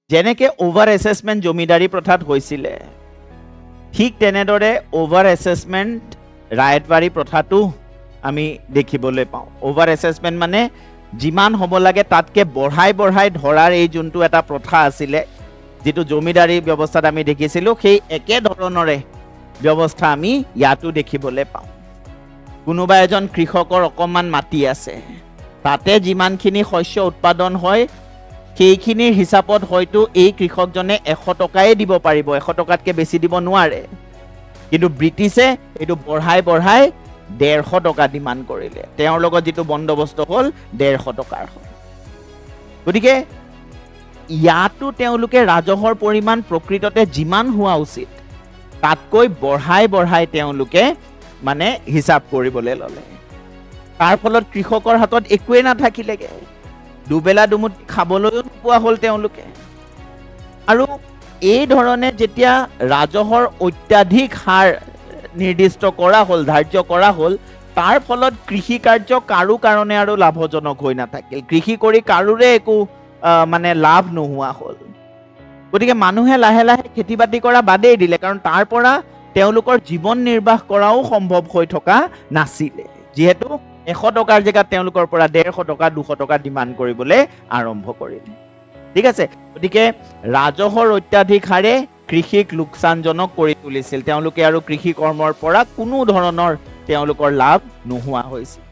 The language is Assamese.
যেনেকে অভাৰ এছেছমেণ্ট জমিদাৰী প্ৰথাত হৈছিলে ঠিক তেনেদৰে অভাৰ এছেছমেণ্ট ৰায়তবাৰী প্ৰথাটো আমি দেখিবলৈ পাওঁ অভাৰ এছেছমেণ্ট মানে যিমান হ'ব লাগে তাতকে বঢ়াই বঢ়াই ধৰাৰ এই যোনটো এটা প্ৰথা আছিলে যেটো জমিদাৰী ব্যৱস্থাত আমি দেখিছিলোঁ সেই একে ধৰণৰে ব্যৱস্থা আমি ইয়াতো দেখিবলৈ পাওঁ কোনোবা এজন কৃষকৰ অকমান মাটি আছে তাতে যিমানখিনি শস্য উৎপাদন হয় সেইখিনিৰ হিচাপত হয়তো এই কৃষকজনে 100 টকাই দিব পাৰিব 100 টকাতকৈ বেছি দিব নোৱাৰে কিন্তু ব্ৰিটিছে এইটো বঢ়াই বঢ়াই 150 টকা ডিমান্ড কৰিলে তেওঁৰ লগত যেটো বন্দবস্ত হ'ল 150 টকাৰ হ'ল গতিকে ইয়াতো তেওঁলোকে ৰাজহৰ পৰিমাণ প্ৰকৃততে যিমান হোৱা উচিত তাতকৈ বঢ়াই বঢ়াই তেওঁলোকে মানে হিচাপ কৰিবলৈ ললে তাৰ ফলত কৃষকৰ হাতত একোৱে নাথাকিলেগে দুবেলা দুমুঠি খাবলৈও নোপোৱা হ'ল তেওঁলোকে আৰু এই ধৰণে যেতিয়া ৰাজহৰ অত্যাধিক হাৰ নিৰ্দিষ্ট কৰা হ'ল ধাৰ্য কৰা হ'ল তাৰ ফলত কৃষি কাৰ্য কাৰো কাৰণে আৰু লাভজনক হৈ নাথাকিল কৃষি কৰি কাৰোৰে একো মানে লাভ নোহোৱা হ'ল গতিকে মানুহে লাহে লাহে খেতি বাতি কৰা বাদেই দিলে কাৰণ তাৰ পৰা তেওঁলোকৰ জীৱন নিৰ্বাহ কৰাও সম্ভৱ হৈ থকা নাছিলে যেহেতু 100 টকাৰ জেগাত তেওঁলোকৰ পৰা 150 টকা 200 টকা ডিমান্ড কৰিবলৈ আৰম্ভ কৰিলে ঠিক আছে গতিকে ৰাজহৰ অত্যাধিক হাৰে কৃষিক লোকচানজনক কৰি তুলিছিল তেওঁলোকে আৰু কৃষি কৰ্মৰ পৰা কোনো ধৰণৰ তেওঁলোকৰ লাভ নোহোৱা হৈছিল